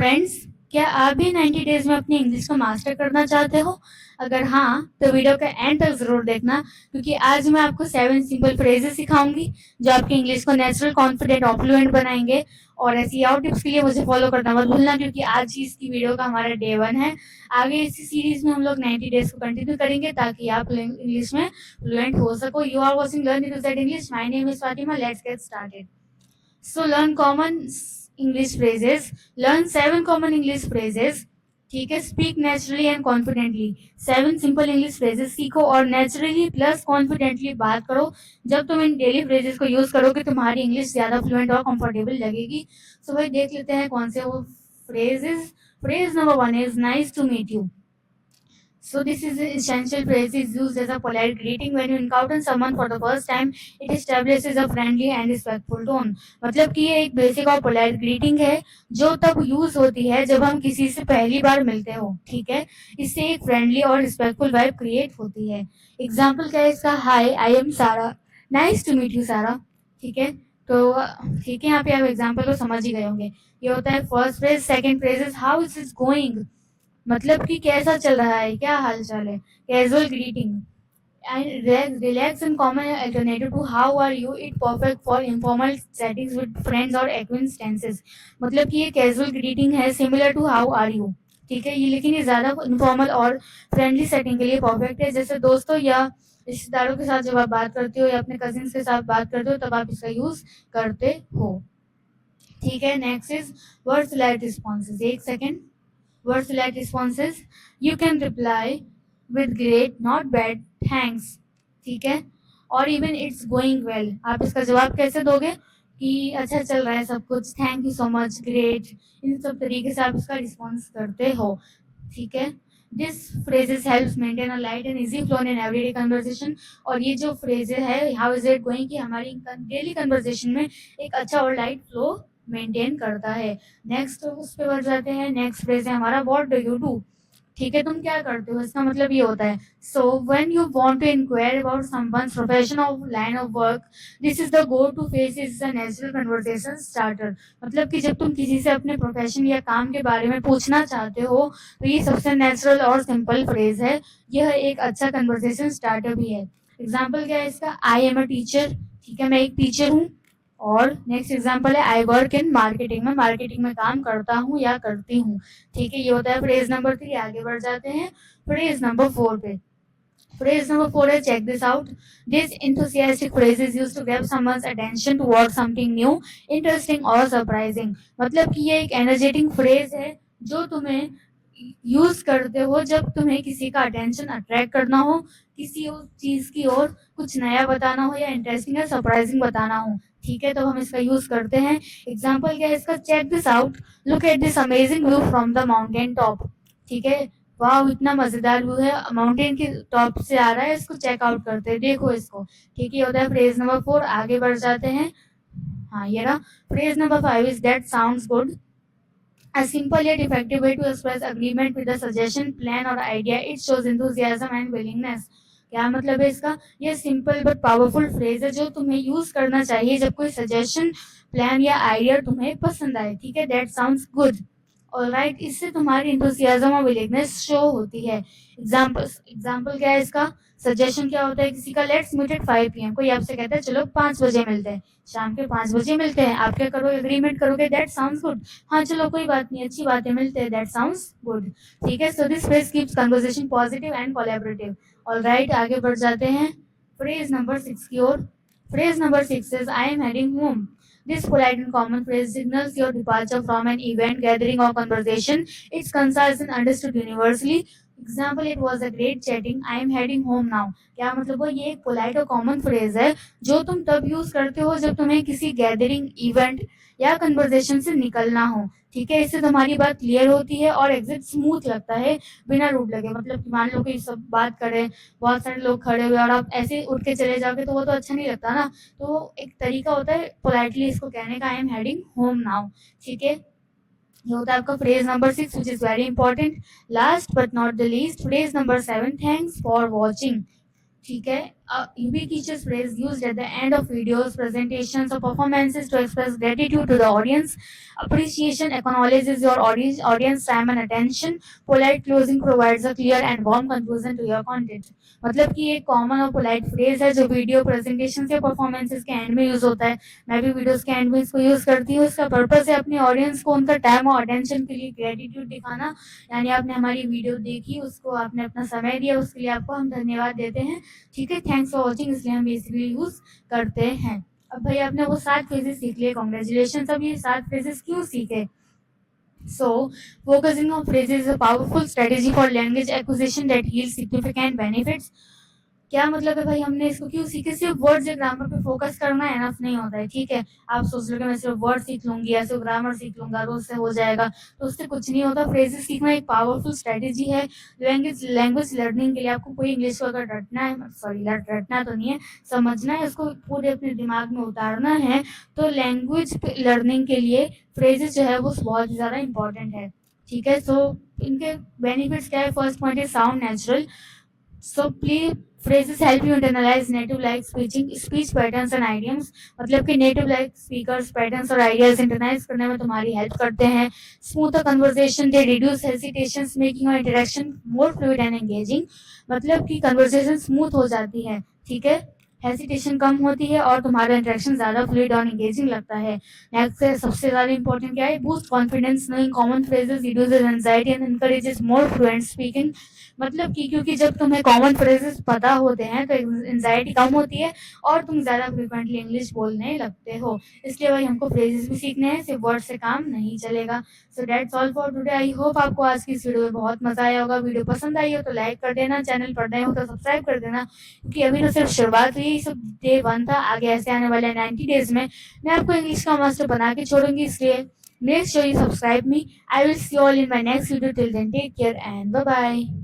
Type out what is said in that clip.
Friends, क्या आप भी 90 डेज में अपनी इंग्लिश को मास्टर करना चाहते हो? अगर हाँ, तो वीडियो का एंड तक ज़रूर देखना, क्योंकि आज मैं आपको 7 सिंपल फ्रेजेस सिखाऊंगी जो आपकी इंग्लिश को नेचुरल, कॉन्फिडेंट और फ्लुएंट बनाएंगे। और ऐसी और टिप्स के लिए मुझे फॉलो करना मत भूलना, क्योंकि आज ही इसकी वीडियो का हमारा डे 1 है। आगे इसी सीरीज में हम लोग 90 डेज को कंटिन्यू करेंगे ताकि आप इंग्लिश में फ्लुएंट हो सको। You are watching learn to set English. My name is Fatima. Let's get started. So learn common English phrases. Learn 7 common English phrases. ठीक है, speak naturally and confidently. 7 simple English phrases सीखो और naturally plus confidently बात करो। जब तुम इन daily phrases को use करोगे तुम्हारी इंग्लिश ज्यादा फ्लुएंट और कंफर्टेबल लगेगी। सो भाई देख लेते हैं कौन से वो phrases. Phrase number 1 is nice to meet you. So this is an essential phrase is used as a polite greeting when you encounter someone for the first time. It establishes a friendly and respectful tone. मतलब कि ये एक basic और polite greeting है जो तब use होती है जब हम किसी से पहली बार मिलते हो। ठीक है, इससे एक फ्रेंडली और रिस्पेक्टफुल वाइब क्रिएट होती है। एग्जाम्पल क्या है इसका? हाय, आई एम सारा, नाइस टू मीट यू सारा। ठीक है, तो ठीक है, यहाँ पे आप एग्जाम्पल को समझ ही गए होंगे। ये होता है first phrase. Second phrase is how is it going, मतलब कि कैसा चल रहा है, क्या हाल चाल है। Casual greeting and relax and common alternative to how are you, it perfect for informal settings with friends or acquaintances। मतलब कि ये कैजुअल ग्रीटिंग है similar to how are you. ठीक है, ये लेकिन ये ज्यादा इनफॉर्मल और फ्रेंडली सेटिंग के लिए परफेक्ट है, जैसे दोस्तों या रिश्तेदारों के साथ जब आप बात करते हो या अपने कजिन के साथ बात करते हो तब आप इसका यूज करते हो। ठीक है, next is words like responses. एक second. Words like responses. You can reply with great, not bad, thanks। ठीक है, और इवन इट्स गोइंग वेल। आप इसका जवाब कैसे दोगे कि अच्छा चल रहा है सब कुछ, thank you so much, great. इन सब तरीके से आप इसका रिस्पॉन्स करते हो। ठीक है, this phrases helps maintain a light and easy flow in everyday conversation. और ये जो फ्रेजेस है हाउ इज इट गोइंग की हमारी डेली कन्वर्सेशन में एक अच्छा और लाइट फ्लो मेंटेन करता है। नेक्स्ट उस पे बढ़ जाते हैं। नेक्स्ट फ्रेज है हमारा व्हाट डू यू डू। ठीक है, तुम क्या करते हो, इसका मतलब ये होता है so when you want to inquire about someone's profession और line of work, this is the go to phrase, is a natural conversation starter. मतलब कि जब तुम किसी से अपने प्रोफेशन या काम के बारे में पूछना चाहते हो तो ये सबसे नेचुरल और सिंपल फ्रेज है। यह एक अच्छा कन्वर्सेशन स्टार्टर भी है। एग्जाम्पल क्या है इसका? I am a teacher. ठीक है, मैं एक टीचर हूँ। और नेक्स्ट एग्जांपल है आई वर्क इन मार्केटिंग। मैं मार्केटिंग में काम करता हूँ या करती हूँ। ठीक है, ये होता है फ्रेज नंबर 3। आगे बढ़ जाते हैं फ्रेज नंबर 4 पे। फ्रेज नंबर 4 है check this out. This enthusiastic phrase is used to grab someone's attention towards something new, interesting or surprising। मतलब कि ये एक एनर्जेटिक फ्रेज है जो तुम्हें यूज करते हो जब तुम्हें किसी का अटेंशन अट्रैक्ट करना हो, किसी चीज की ओर कुछ नया बताना हो या इंटरेस्टिंग या सरप्राइजिंग बताना हो। ठीक है, तो हम इसका यूज करते हैं। एग्जाम्पल क्या है इसका? Check this out, look at this amazing view from the mountain top. ठीक है, वाह इतना मजेदार व्यू है, माउंटेन के टॉप से आ रहा है, इसको चेकआउट करते हैं, देखो इसको। ठीक है, ये होता है फ्रेज नंबर 4। आगे बढ़ जाते हैं। हाँ ये रहा phrase number 5 is that sounds good. A simple yet effective way to express agreement with a suggestion, plan or idea. It shows enthusiasm and willingness। क्या मतलब है इसका? ये सिंपल बट पावरफुल फ्रेज है जो तुम्हें यूज करना चाहिए जब कोई सजेशन, प्लान या आइडिया तुम्हें पसंद आए। ठीक है, दैट साउंड्स गुड। ऑलराइट, इससे तुम्हारी इंथुसियाज्म और विलिंगनेस शो होती है। एग्जाम्पल क्या है इसका? सजेशन क्या होता है किसी का? Let's meet at 5 PM। कोई आपसे कहता है चलो 5 बजे मिलते हैं, शाम के 5 बजे मिलते हैं। आप क्या करोगे? एग्रीमेंट करोगे, दैट साउंड्स गुड। हाँ चलो कोई बात नहीं, अच्छी बात है, मिलते हैं, दैट साउंड्स गुड। ठीक है, so this phrase keeps conversation positive and collaborative. Alright, आगे बढ़ जाते हैं फ्रेज नंबर 6 की ओर। Phrase number 6 is I am heading home. This polite and common phrase signals your departure from an event, gathering, or conversation. It's concise and understood universally. Example, it was a great chatting. I am heading home now। क्या मतलब वो? ये एक polite और common phrase है जो तुम तब यूज करते हो जब तुम्हें किसी गैदरिंग, इवेंट या कन्वर्सेशन से निकलना हो। ठीक है, इससे तुम्हारी बात क्लियर होती है और एग्जिट स्मूथ लगता है बिना रूड लगे। मतलब कि मान लो कि सब बात करें, बहुत सारे लोग खड़े हुए और आप ऐसे उठ के चले जाओगे तो वो तो अच्छा नहीं लगता ना। तो एक तरीका होता है पोलाइटली इसको कहने का, आई एम हेडिंग होम नाउ। ठीक है, ये होता है आपका phrase number 6 which is very important. Last but not the least phrase number 7, thanks for watching. ठीक है, A ubiquitous phrase used at the end of videos, presentations, or performances to express gratitude to the audience. Appreciation acknowledges your audience time and attention. Polite closing provides a clear and warm conclusion to your content. मतलब कि एक common और polite phrase है जो video presentation या performances के and में use होता है. मैं भी वीडियोस के एंड में इसको यूज करती हूँ. इसका पर्पस है अपनी ऑडियंस को उनका टाइम और अटेंशन के लिए ग्रेटिट्यूड दिखाना. यानी आपने हमारी वीडियो देखी, उसको आपने अपना समय दिया, उसके लिए आपको हम धन्यवाद देते हैं. ठीक है, थैंक्स फॉर वॉचिंग, इसलिए हम बेसिकली यूज करते हैं. अब भाई आपने वो 7 फ्रेजेस सीख लिए, कॉन्ग्रेचुलेशन. अब ये 7 फ्रेजेस क्यों सीखे? So, focusing on phrases is a powerful strategy for language acquisition that yields significant benefits. क्या मतलब है भाई, हमने इसको क्यों सीखे? सिर्फ वर्ड्स या ग्रामर पे फोकस करना एनफ नहीं होता है. ठीक है, आप सोच रहे हो कि मैं सिर्फ वर्ड सीख लूंगी या सिर्फ ग्रामर सीख लूंगा रोज से हो जाएगा, तो उससे कुछ नहीं होता. फ्रेजेस सीखना एक पावरफुल स्ट्रेटेजी है लैंग्वेज लर्निंग के लिए. आपको कोई इंग्लिश को अगर रटना है, सॉरी रटना तो नहीं है, समझना है, उसको पूरे अपने दिमाग में उतारना है, तो लैंग्वेज लर्निंग के लिए फ्रेजेस जो है वो बहुत ही ज़्यादा इंपॉर्टेंट है. ठीक है, सो इनके बेनिफिट्स क्या है? फर्स्ट पॉइंट है sound natural. So please phrases help you internalize native like speech patterns and idioms. मतलब कि native like speakers patterns और ideas internalize करने में तुम्हारी हेल्प करते हैं. Smoother conversation, they reduce hesitations, making your interaction more fluid and engaging. मतलब कि conversation smooth हो जाती है. ठीक है, हेसिटेशन कम होती है और तुम्हारा इंटरेक्शन ज्यादा फ्लूइड और एंगेजिंग लगता है. नेक्स्ट है सबसे ज्यादा इंपॉर्टेंट क्या है? Boost confidence. Knowing common phrases reduces anxiety and encourages more fluent speaking. मतलब कि क्योंकि जब तुम्हें कॉमन फ्रेजेस पता होते हैं तो एंजाइटी कम होती है और तुम ज्यादा फ्रिक्वेंटली इंग्लिश बोलने लगते हो. इसलिए भाई हमको फ्रेजेस भी सीखने हैं, सिर्फ वर्ड से काम नहीं चलेगा. So that's all for today. I hope आपको आज की इस वीडियो में बहुत मजा आया होगा. वीडियो पसंद आई हो तो लाइक कर देना, चैनल पर नए हो तो सब्सक्राइब कर देना, क्योंकि अभी तो सिर्फ शुरुआत हुई. सब डे 1 था, आगे ऐसे आने वाले 90 डेज में मैं आपको इंग्लिश का मास्टर बना के छोड़ूंगी. इसलिए make sure you subscribe me. I will see you all in my next video. Till then, take care and bye bye.